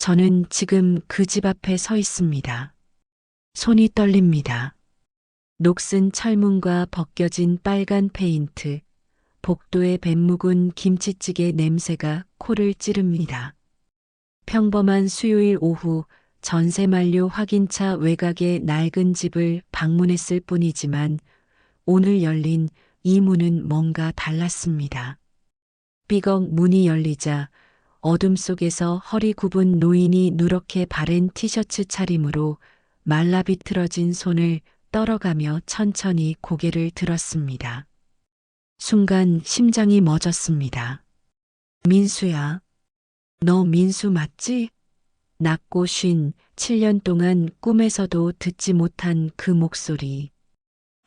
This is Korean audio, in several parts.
저는 지금 그 집 앞에 서 있습니다. 손이 떨립니다. 녹슨 철문과 벗겨진 빨간 페인트, 복도에 뱃묵은 김치찌개 냄새가 코를 찌릅니다. 평범한 수요일 오후 전세 만료 확인차 외곽의 낡은 집을 방문했을 뿐이지만 오늘 열린 이 문은 뭔가 달랐습니다. 삐걱 문이 열리자 어둠 속에서 허리 굽은 노인이 누렇게 바랜 티셔츠 차림으로 말라비틀어진 손을 떨어가며 천천히 고개를 들었습니다. 순간 심장이 멎었습니다. 민수야, 너 민수 맞지? 낮고 쉰 7년 동안 꿈에서도 듣지 못한 그 목소리.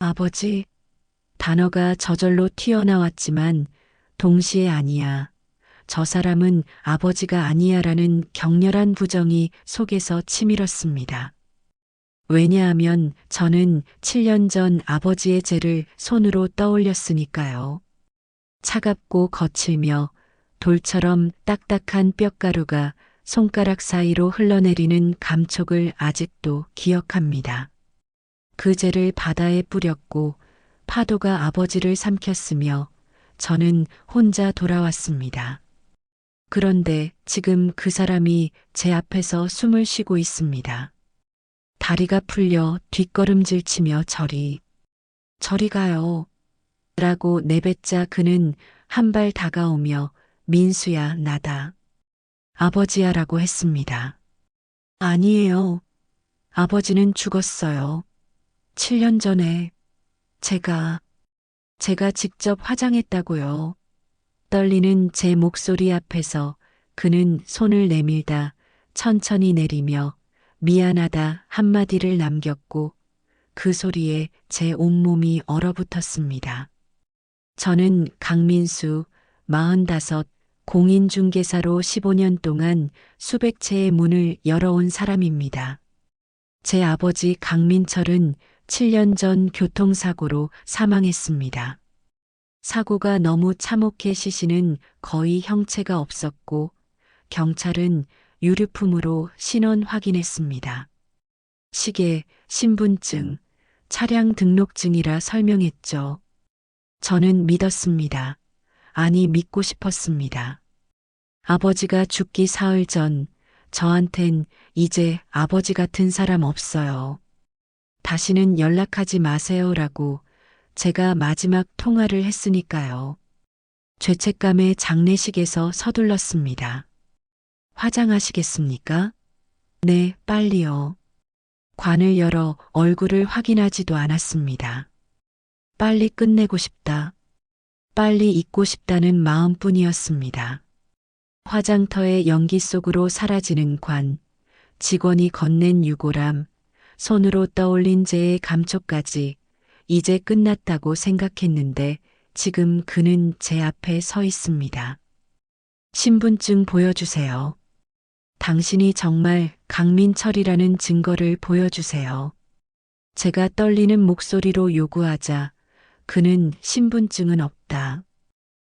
아버지, 단어가 저절로 튀어나왔지만 동시에 아니야. 저 사람은 아버지가 아니야라는 격렬한 부정이 속에서 치밀었습니다. 왜냐하면 저는 7년 전 아버지의 죄를 손으로 떠올렸으니까요. 차갑고 거칠며 돌처럼 딱딱한 뼈가루가 손가락 사이로 흘러내리는 감촉을 아직도 기억합니다. 그 죄를 바다에 뿌렸고 파도가 아버지를 삼켰으며 저는 혼자 돌아왔습니다. 그런데 지금 그 사람이 제 앞에서 숨을 쉬고 있습니다. 다리가 풀려 뒷걸음질 치며 저리 가요. 라고 내뱉자 그는 한 발 다가오며 민수야, 나다. 아버지야 라고 했습니다. 아니에요. 아버지는 죽었어요. 7년 전에 제가 직접 화장했다고요. 떨리는 제 목소리 앞에서 그는 손을 내밀다 천천히 내리며 미안하다 한마디를 남겼고 그 소리에 제 온몸이 얼어붙었습니다. 저는 강민수, 45, 공인중개사로 15년 동안 수백 채의 문을 열어온 사람입니다. 제 아버지 강민철은 7년 전 교통사고로 사망했습니다. 사고가 너무 참혹해 시신은 거의 형체가 없었고 경찰은 유류품으로 신원 확인했습니다. 시계, 신분증, 차량 등록증이라 설명했죠. 저는 믿었습니다. 아니 믿고 싶었습니다. 아버지가 죽기 사흘 전 저한텐 이제 아버지 같은 사람 없어요. 다시는 연락하지 마세요라고 제가 마지막 통화를 했으니까요. 죄책감에 장례식에서 서둘렀습니다. 화장하시겠습니까? 네, 빨리요. 관을 열어 얼굴을 확인하지도 않았습니다. 빨리 끝내고 싶다. 빨리 잊고 싶다는 마음뿐이었습니다. 화장터의 연기 속으로 사라지는 관, 직원이 건넨 유골함, 손으로 떠올린 제의 감촉까지 이제 끝났다고 생각했는데 지금 그는 제 앞에 서 있습니다. 신분증 보여주세요. 당신이 정말 강민철이라는 증거를 보여주세요. 제가 떨리는 목소리로 요구하자 그는 신분증은 없다.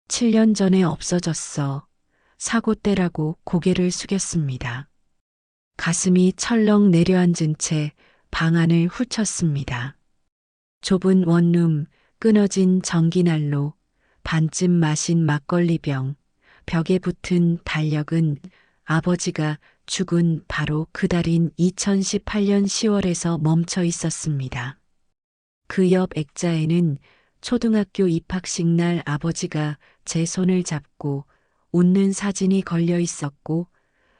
7년 전에 없어졌어. 사고 때라고 고개를 숙였습니다. 가슴이 철렁 내려앉은 채 방 안을 훑었습니다. 좁은 원룸, 끊어진 전기난로, 반쯤 마신 막걸리병, 벽에 붙은 달력은 아버지가 죽은 바로 그달인 2018년 10월에서 멈춰 있었습니다. 그 옆 액자에는 초등학교 입학식 날 아버지가 제 손을 잡고 웃는 사진이 걸려 있었고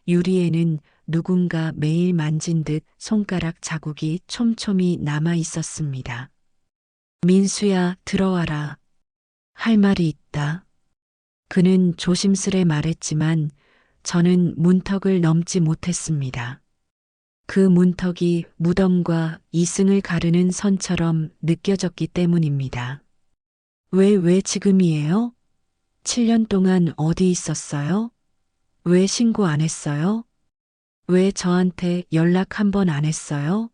유리에는 누군가 매일 만진 듯 손가락 자국이 촘촘히 남아 있었습니다. 민수야, 들어와라. 할 말이 있다. 그는 조심스레 말했지만 저는 문턱을 넘지 못했습니다. 그 문턱이 무덤과 이승을 가르는 선처럼 느껴졌기 때문입니다. 왜 지금이에요? 7년 동안 어디 있었어요? 왜 신고 안 했어요? 왜 저한테 연락 한 번 안 했어요?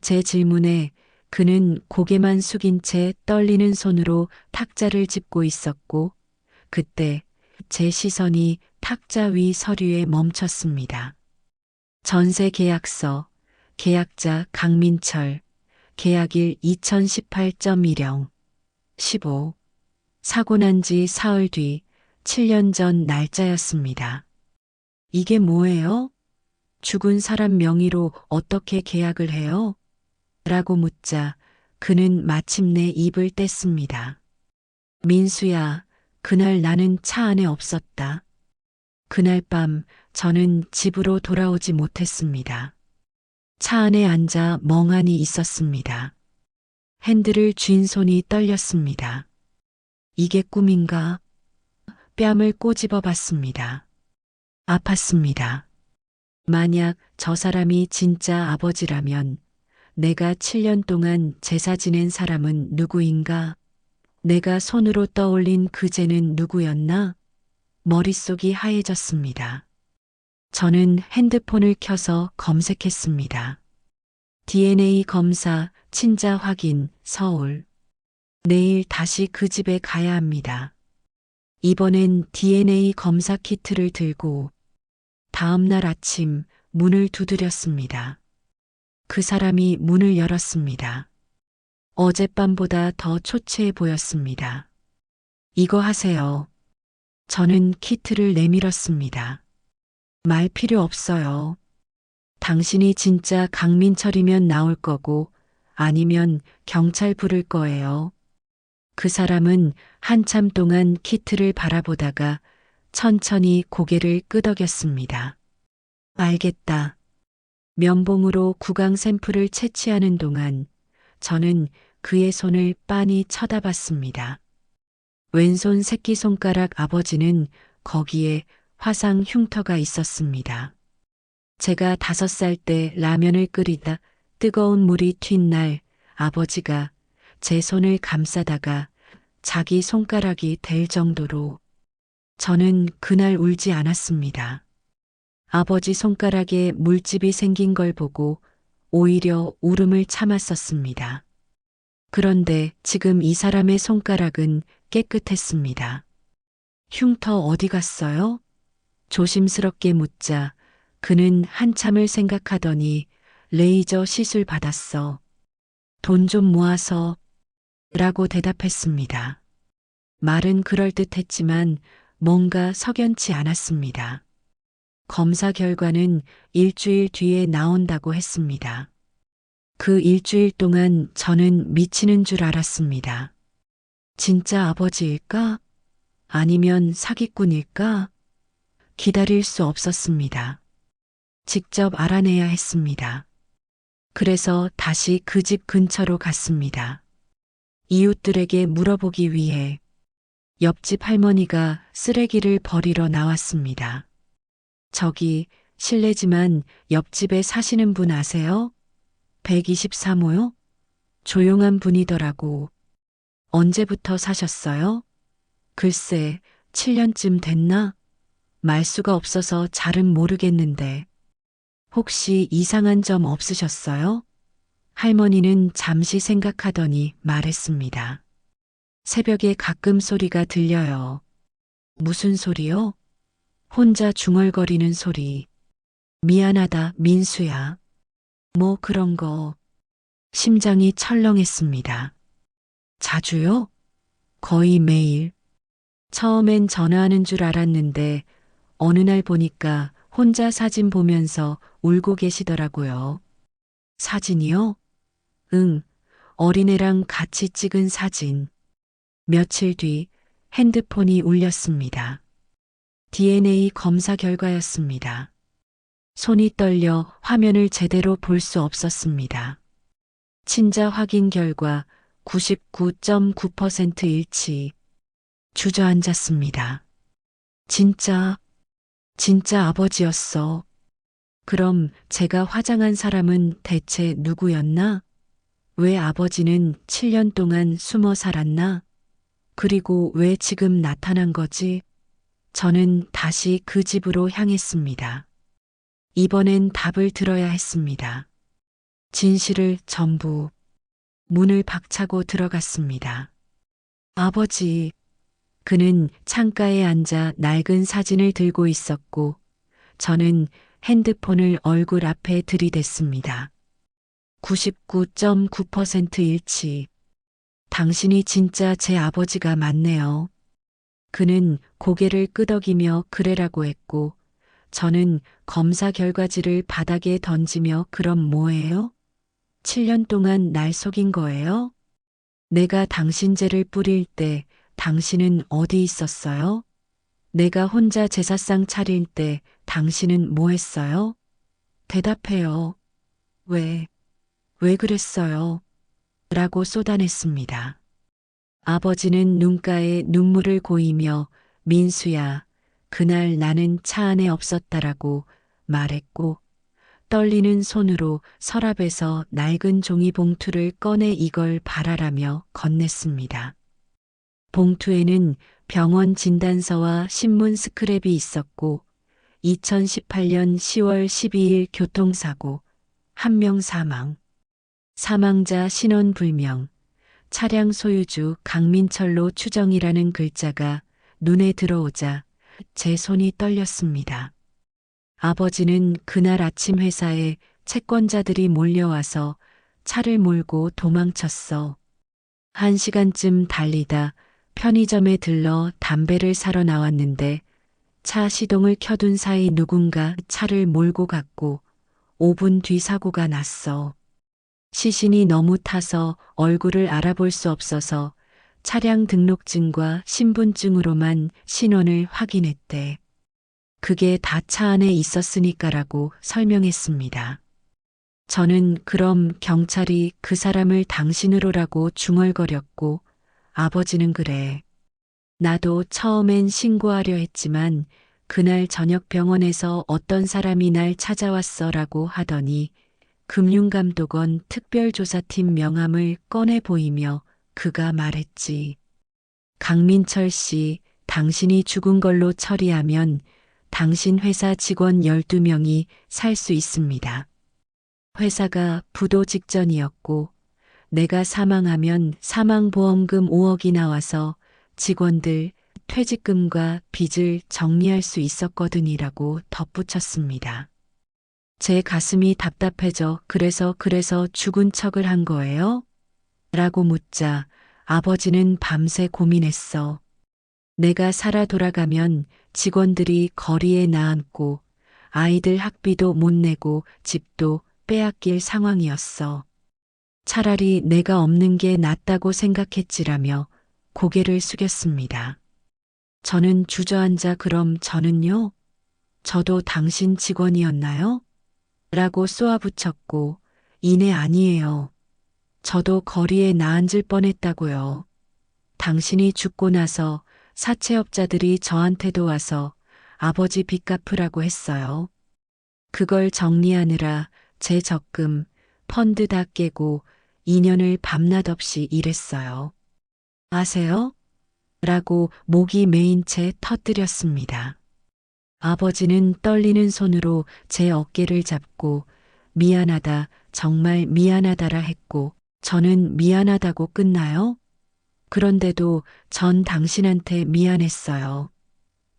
제 질문에 그는 고개만 숙인 채 떨리는 손으로 탁자를 짚고 있었고 그때 제 시선이 탁자 위 서류에 멈췄습니다. 전세 계약서, 계약자 강민철, 계약일 2018.10, 15. 사고 난 지 사흘 뒤 7년 전 날짜였습니다. 이게 뭐예요? 죽은 사람 명의로 어떻게 계약을 해요? 라고 묻자 그는 마침내 입을 뗐습니다. 민수야, 그날 나는 차 안에 없었다. 그날 밤 저는 집으로 돌아오지 못했습니다. 차 안에 앉아 멍하니 있었습니다. 핸들을 쥔 손이 떨렸습니다. 이게 꿈인가? 뺨을 꼬집어 봤습니다. 아팠습니다. 만약 저 사람이 진짜 아버지라면 내가 7년 동안 제사 지낸 사람은 누구인가? 내가 손으로 떠올린 그제는 누구였나? 머릿속이 하얘졌습니다. 저는 핸드폰을 켜서 검색했습니다. DNA 검사, 친자 확인, 서울. 내일 다시 그 집에 가야 합니다. 이번엔 DNA 검사 키트를 들고 다음 날 아침 문을 두드렸습니다. 그 사람이 문을 열었습니다. 어젯밤보다 더 초췌해 보였습니다. 이거 하세요. 저는 키트를 내밀었습니다. 말 필요 없어요. 당신이 진짜 강민철이면 나올 거고 아니면 경찰 부를 거예요. 그 사람은 한참 동안 키트를 바라보다가 천천히 고개를 끄덕였습니다. 알겠다. 면봉으로 구강 샘플을 채취하는 동안 저는 그의 손을 빤히 쳐다봤습니다. 왼손 새끼손가락 아버지는 거기에 화상 흉터가 있었습니다. 제가 5살 때 라면을 끓이다 뜨거운 물이 튄 날 아버지가 제 손을 감싸다가 자기 손가락이 될 정도로 저는 그날 울지 않았습니다. 아버지 손가락에 물집이 생긴 걸 보고 오히려 울음을 참았었습니다. 그런데 지금 이 사람의 손가락은 깨끗했습니다. 흉터 어디 갔어요? 조심스럽게 묻자 그는 한참을 생각하더니 레이저 시술 받았어. 돈 좀 모아서 라고 대답했습니다. 말은 그럴듯했지만 뭔가 석연치 않았습니다. 검사 결과는 일주일 뒤에 나온다고 했습니다. 그 일주일 동안 저는 미치는 줄 알았습니다. 진짜 아버지일까? 아니면 사기꾼일까? 기다릴 수 없었습니다. 직접 알아내야 했습니다. 그래서 다시 그 집 근처로 갔습니다. 이웃들에게 물어보기 위해 옆집 할머니가 쓰레기를 버리러 나왔습니다. 저기 실례지만 옆집에 사시는 분 아세요? 123호요? 조용한 분이더라고. 언제부터 사셨어요? 글쎄, 7년쯤 됐나? 말수가 없어서 잘은 모르겠는데. 혹시 이상한 점 없으셨어요? 할머니는 잠시 생각하더니 말했습니다. 새벽에 가끔 소리가 들려요. 무슨 소리요? 혼자 중얼거리는 소리. 미안하다, 민수야. 뭐 그런 거. 심장이 철렁했습니다. 자주요? 거의 매일. 처음엔 전화하는 줄 알았는데 어느 날 보니까 혼자 사진 보면서 울고 계시더라고요. 사진이요? 응, 어린애랑 같이 찍은 사진. 며칠 뒤 핸드폰이 울렸습니다. DNA 검사 결과였습니다. 손이 떨려 화면을 제대로 볼 수 없었습니다. 친자 확인 결과 99.9% 일치. 주저앉았습니다. 진짜 아버지였어. 그럼 제가 화장한 사람은 대체 누구였나? 왜 아버지는 7년 동안 숨어 살았나? 그리고 왜 지금 나타난 거지? 저는 다시 그 집으로 향했습니다. 이번엔 답을 들어야 했습니다. 진실을 전부. 문을 박차고 들어갔습니다. 아버지. 그는 창가에 앉아 낡은 사진을 들고 있었고 저는 핸드폰을 얼굴 앞에 들이댔습니다. 99.9% 일치. 당신이 진짜 제 아버지가 맞네요. 그는 고개를 끄덕이며 그래라고 했고, 저는 검사 결과지를 바닥에 던지며 그럼 뭐예요? 7년 동안 날 속인 거예요? 내가 당신 죄를 뿌릴 때 당신은 어디 있었어요? 내가 혼자 제사상 차릴 때 당신은 뭐 했어요? 대답해요. 왜 그랬어요? 라고 쏟아냈습니다. 아버지는 눈가에 눈물을 고이며 민수야, 그날 나는 차 안에 없었다라고 말했고 떨리는 손으로 서랍에서 낡은 종이 봉투를 꺼내 이걸 봐라라며 건넸습니다. 봉투에는 병원 진단서와 신문 스크랩이 있었고 2018년 10월 12일 교통사고, 한 명 사망, 사망자 신원 불명, 차량 소유주 강민철로 추정이라는 글자가 눈에 들어오자 제 손이 떨렸습니다. 아버지는 그날 아침 회사에 채권자들이 몰려와서 차를 몰고 도망쳤어. 1시간쯤 달리다 편의점에 들러 담배를 사러 나왔는데 차 시동을 켜둔 사이 누군가 차를 몰고 갔고 5분 뒤 사고가 났어. 시신이 너무 타서 얼굴을 알아볼 수 없어서 차량 등록증과 신분증으로만 신원을 확인했대. 그게 다 차 안에 있었으니까라고 설명했습니다. 저는 그럼 경찰이 그 사람을 당신으로라고 중얼거렸고 아버지는 그래. 나도 처음엔 신고하려 했지만 그날 저녁 병원에서 어떤 사람이 날 찾아왔어라고 하더니 금융감독원 특별조사팀 명함을 꺼내 보이며 그가 말했지. 강민철 씨, 당신이 죽은 걸로 처리하면 당신 회사 직원 12명이 살 수 있습니다. 회사가 부도 직전이었고 내가 사망하면 사망보험금 5억이 나와서 직원들 퇴직금과 빚을 정리할 수 있었거든이라고 덧붙였습니다. 제 가슴이 답답해져 그래서 죽은 척을 한 거예요? 라고 묻자 아버지는 밤새 고민했어. 내가 살아 돌아가면 직원들이 거리에 나앉고 아이들 학비도 못 내고 집도 빼앗길 상황이었어. 차라리 내가 없는 게 낫다고 생각했지라며 고개를 숙였습니다. 저는 주저앉아 그럼 저는요? 저도 당신 직원이었나요? 라고 쏘아붙였고 이내 아니에요. 저도 거리에 나앉을 뻔했다고요. 당신이 죽고 나서 사채업자들이 저한테도 와서 아버지 빚 갚으라고 했어요. 그걸 정리하느라 제 적금, 펀드 다 깨고 2년을 밤낮 없이 일했어요. 아세요? 라고 목이 메인 채 터뜨렸습니다. 아버지는 떨리는 손으로 제 어깨를 잡고 미안하다, 정말 미안하다라 했고 저는 미안하다고 끝나요? 그런데도 전 당신한테 미안했어요.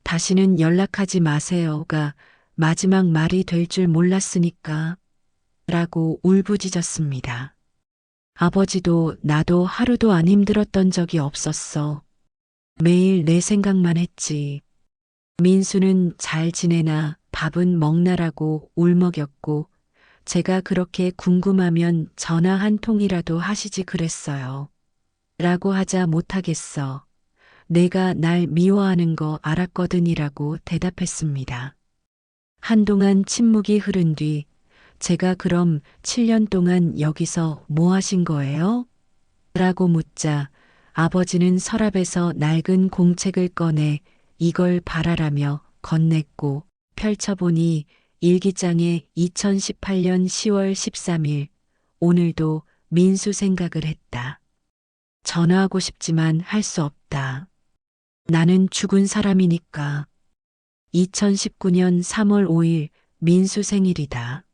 다시는 연락하지 마세요가 마지막 말이 될 줄 몰랐으니까 라고 울부짖었습니다. 아버지도 나도 하루도 안 힘들었던 적이 없었어. 매일 내 생각만 했지. 민수는 잘 지내나 밥은 먹나라고 울먹였고 제가 그렇게 궁금하면 전화 한 통이라도 하시지 그랬어요. 라고 하자 못하겠어. 내가 날 미워하는 거 알았거든이라고 대답했습니다. 한동안 침묵이 흐른 뒤 제가 그럼 7년 동안 여기서 뭐 하신 거예요? 라고 묻자 아버지는 서랍에서 낡은 공책을 꺼내 이걸 봐라라며 건넸고 펼쳐보니 일기장에 2018년 10월 13일 오늘도 민수 생각을 했다. 전화하고 싶지만 할 수 없다. 나는 죽은 사람이니까. 2019년 3월 5일 민수 생일이다.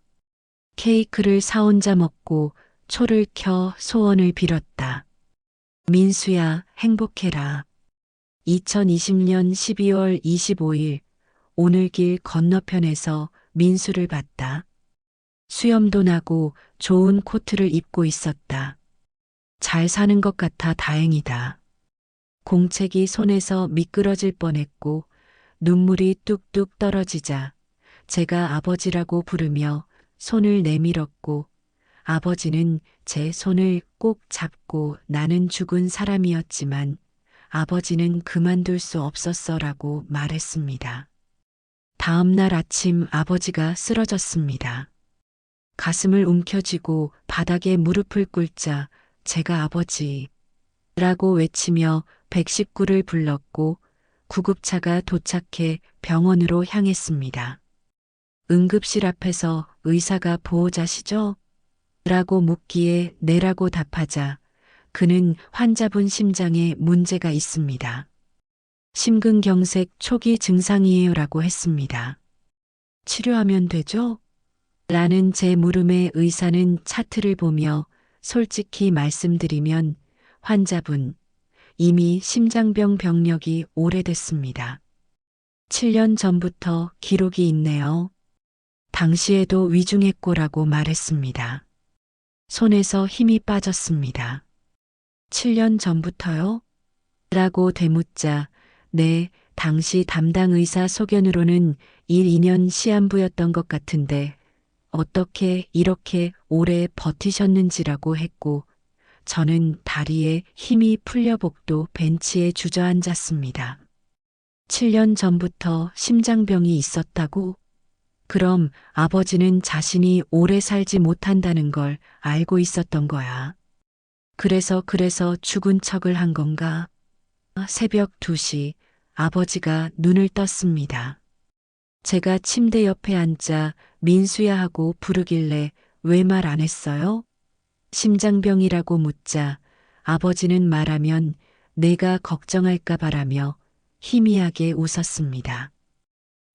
케이크를 사 혼자 먹고 초를 켜 소원을 빌었다. 민수야, 행복해라. 2020년 12월 25일 오늘 길 건너편에서 민수를 봤다. 수염도 나고 좋은 코트를 입고 있었다. 잘 사는 것 같아 다행이다. 공책이 손에서 미끄러질 뻔했고 눈물이 뚝뚝 떨어지자 제가 아버지라고 부르며 손을 내밀었고 아버지는 제 손을 꼭 잡고 나는 죽은 사람이었지만 아버지는 그만둘 수 없었어라고 말했습니다. 다음 날 아침 아버지가 쓰러졌습니다. 가슴을 움켜쥐고 바닥에 무릎을 꿇자 제가 아버지라고 외치며 119를 불렀고 구급차가 도착해 병원으로 향했습니다. 응급실 앞에서 의사가 보호자시죠? 라고 묻기에 네라고 답하자 그는 환자분 심장에 문제가 있습니다. 심근경색 초기 증상이에요 라고 했습니다. 치료하면 되죠? 라는 제 물음에 의사는 차트를 보며 솔직히 말씀드리면 환자분 이미 심장병 병력이 오래됐습니다. 7년 전부터 기록이 있네요. 당시에도 위중했고라고 말했습니다. 손에서 힘이 빠졌습니다. 7년 전부터요? 라고 되묻자 네, 당시 담당 의사 소견으로는 1, 2년 시한부였던 것 같은데 어떻게 이렇게 오래 버티셨는지라고 했고 저는 다리에 힘이 풀려 복도 벤치에 주저앉았습니다. 7년 전부터 심장병이 있었다고? 그럼 아버지는 자신이 오래 살지 못한다는 걸 알고 있었던 거야. 그래서 죽은 척을 한 건가? 새벽 2시 아버지가 눈을 떴습니다. 제가 침대 옆에 앉아 민수야 하고 부르길래 왜 말 안 했어요? 심장병이라고 묻자 아버지는 말하면 내가 걱정할까 바라며 희미하게 웃었습니다.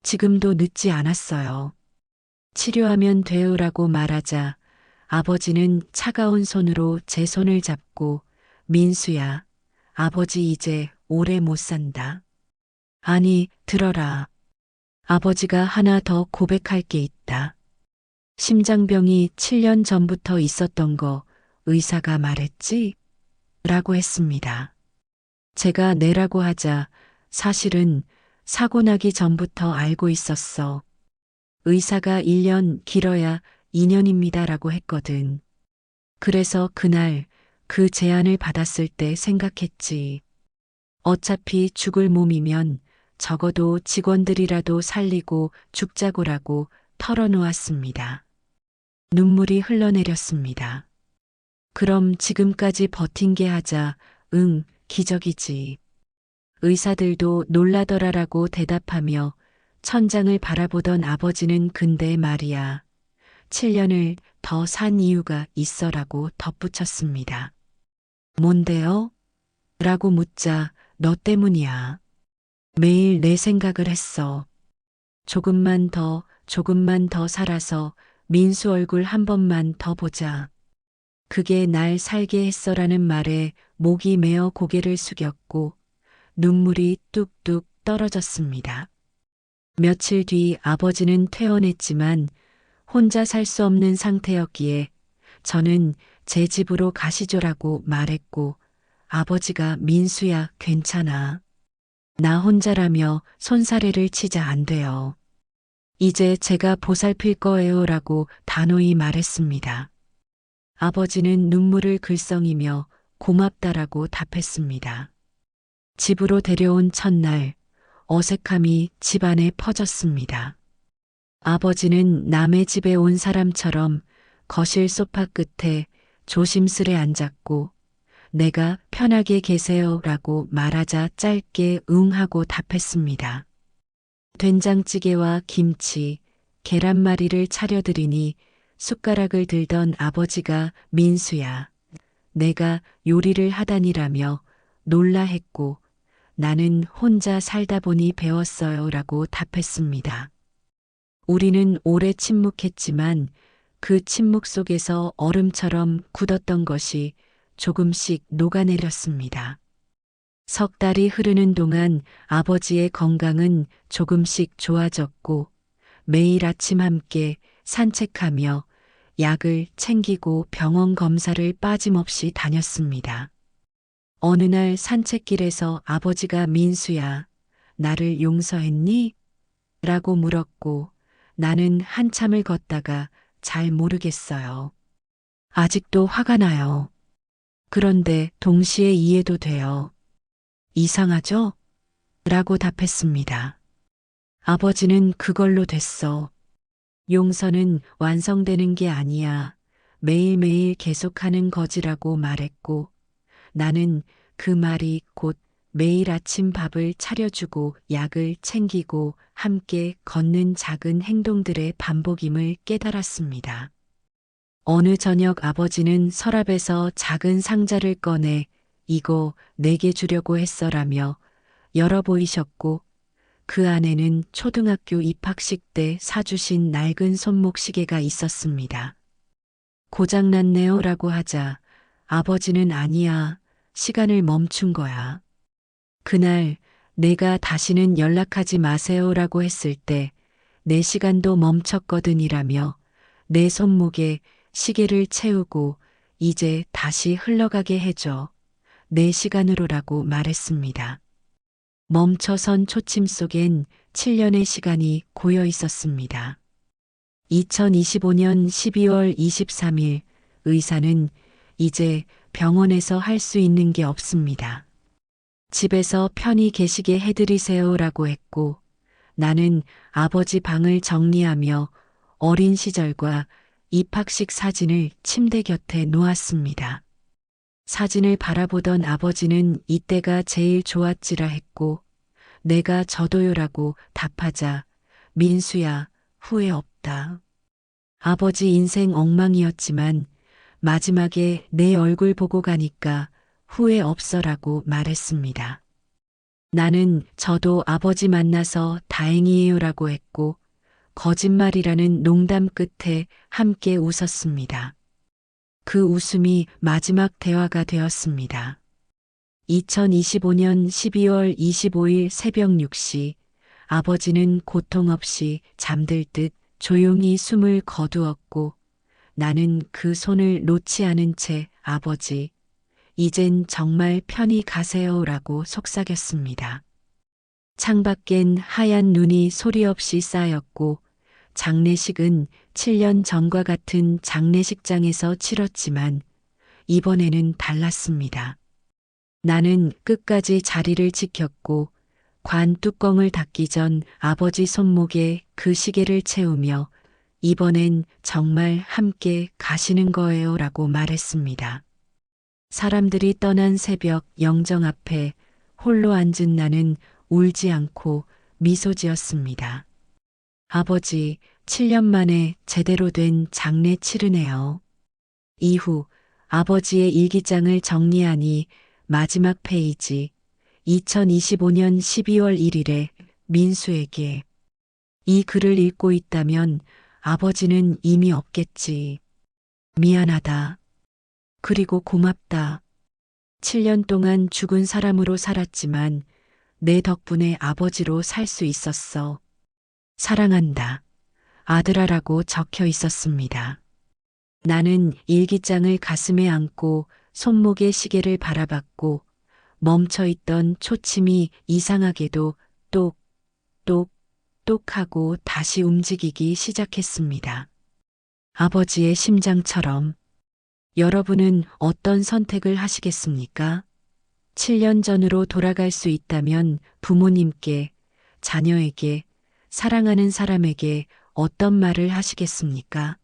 지금도 늦지 않았어요. 치료하면 돼요라고 말하자 아버지는 차가운 손으로 제 손을 잡고 민수야, 아버지 이제 오래 못 산다. 아니, 들어라. 아버지가 하나 더 고백할 게 있다. 심장병이 7년 전부터 있었던 거 의사가 말했지? 라고 했습니다. 제가 네라고 하자 사실은 사고 나기 전부터 알고 있었어. 의사가 1년 길어야 2년입니다 라고 했거든. 그래서 그날 그 제안을 받았을 때 생각했지. 어차피 죽을 몸이면 적어도 직원들이라도 살리고 죽자고라고 털어놓았습니다. 눈물이 흘러내렸습니다. 그럼 지금까지 버틴 게 하자, 응, 기적이지. 의사들도 놀라더라라고 대답하며 천장을 바라보던 아버지는 근데 말이야. 7년을 더 산 이유가 있어라고 덧붙였습니다. 뭔데요? 라고 묻자 너 때문이야. 매일 내 생각을 했어. 조금만 더 살아서 민수 얼굴 한 번만 더 보자. 그게 날 살게 했어라는 말에 목이 메어 고개를 숙였고 눈물이 뚝뚝 떨어졌습니다. 며칠 뒤 아버지는 퇴원했지만 혼자 살 수 없는 상태였기에 저는 제 집으로 가시죠라고 말했고 아버지가 민수야 괜찮아. 나 혼자라며 손사래를 치자 안 돼요. 이제 제가 보살필 거예요라고 단호히 말했습니다. 아버지는 눈물을 글썽이며 고맙다라고 답했습니다. 집으로 데려온 첫날 어색함이 집안에 퍼졌습니다. 아버지는 남의 집에 온 사람처럼 거실 소파 끝에 조심스레 앉았고 내가 편하게 계세요라고 말하자 짧게 응 하고 답했습니다. 된장찌개와 김치, 계란말이를 차려드리니 숟가락을 들던 아버지가 민수야, 내가 요리를 하다니라며 놀라 했고 나는 혼자 살다 보니 배웠어요라고 답했습니다. 우리는 오래 침묵했지만 그 침묵 속에서 얼음처럼 굳었던 것이 조금씩 녹아내렸습니다. 석 달이 흐르는 동안 아버지의 건강은 조금씩 좋아졌고 매일 아침 함께 산책하며 약을 챙기고 병원 검사를 빠짐없이 다녔습니다. 어느 날 산책길에서 아버지가 민수야, 나를 용서했니? 라고 물었고 나는 한참을 걷다가 잘 모르겠어요. 아직도 화가 나요. 그런데 동시에 이해도 돼요. 이상하죠? 라고 답했습니다. 아버지는 그걸로 됐어. 용서는 완성되는 게 아니야. 매일매일 계속하는 거지라고 말했고 나는 그 말이 곧 매일 아침 밥을 차려주고 약을 챙기고 함께 걷는 작은 행동들의 반복임을 깨달았습니다. 어느 저녁 아버지는 서랍에서 작은 상자를 꺼내 이거 내게 주려고 했어라며 열어 보이셨고 그 안에는 초등학교 입학식 때 사주신 낡은 손목 시계가 있었습니다. 고장났네요 라고 하자 아버지는 아니야, 시간을 멈춘 거야. 그날 내가 다시는 연락하지 마세요 라고 했을 때 내 시간도 멈췄거든이라며 내 손목에 시계를 채우고 이제 다시 흘러가게 해줘. 내 시간으로라고 말했습니다. 멈춰선 초침 속엔 7년의 시간이 고여 있었습니다. 2025년 12월 23일 의사는 이제 병원에서 할 수 있는 게 없습니다. 집에서 편히 계시게 해드리세요라고 했고 나는 아버지 방을 정리하며 어린 시절과 입학식 사진을 침대 곁에 놓았습니다. 사진을 바라보던 아버지는 이때가 제일 좋았지라 했고 내가 저도요라고 답하자 민수야, 후회 없다. 아버지 인생 엉망이었지만 마지막에 내 얼굴 보고 가니까 후회 없어라고 말했습니다. 나는 저도 아버지 만나서 다행이에요라고 했고 거짓말이라는 농담 끝에 함께 웃었습니다. 그 웃음이 마지막 대화가 되었습니다. 2025년 12월 25일 새벽 6시 아버지는 고통 없이 잠들 듯 조용히 숨을 거두었고 나는 그 손을 놓지 않은 채 아버지, 이젠 정말 편히 가세요라고 속삭였습니다. 창밖엔 하얀 눈이 소리 없이 쌓였고 장례식은 7년 전과 같은 장례식장에서 치렀지만 이번에는 달랐습니다. 나는 끝까지 자리를 지켰고 관 뚜껑을 닫기 전 아버지 손목에 그 시계를 채우며 이번엔 정말 함께 가시는 거예요라고 말했습니다. 사람들이 떠난 새벽 영정 앞에 홀로 앉은 나는 울지 않고 미소 지었습니다. 아버지, 7년 만에 제대로 된 장례 치르네요. 이후 아버지의 일기장을 정리하니 마지막 페이지 2025년 12월 1일에 민수에게 이 글을 읽고 있다면 아버지는 이미 없겠지. 미안하다. 그리고 고맙다. 7년 동안 죽은 사람으로 살았지만 내 덕분에 아버지로 살 수 있었어. 사랑한다. 아들아라고 적혀 있었습니다. 나는 일기장을 가슴에 안고 손목의 시계를 바라봤고 멈춰있던 초침이 이상하게도 똑, 똑, 똑 하고 다시 움직이기 시작했습니다. 아버지의 심장처럼. 여러분은 어떤 선택을 하시겠습니까? 7년 전으로 돌아갈 수 있다면 부모님께, 자녀에게, 사랑하는 사람에게 어떤 말을 하시겠습니까?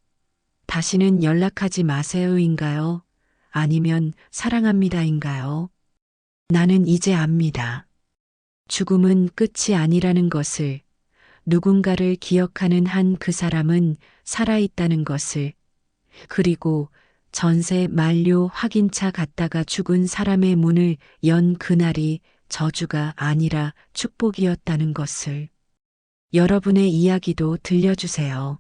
다시는 연락하지 마세요인가요? 아니면 사랑합니다인가요? 나는 이제 압니다. 죽음은 끝이 아니라는 것을, 누군가를 기억하는 한 그 사람은 살아있다는 것을, 그리고 전세 만료 확인차 갔다가 죽은 사람의 문을 연 그날이 저주가 아니라 축복이었다는 것을. 여러분의 이야기도 들려주세요.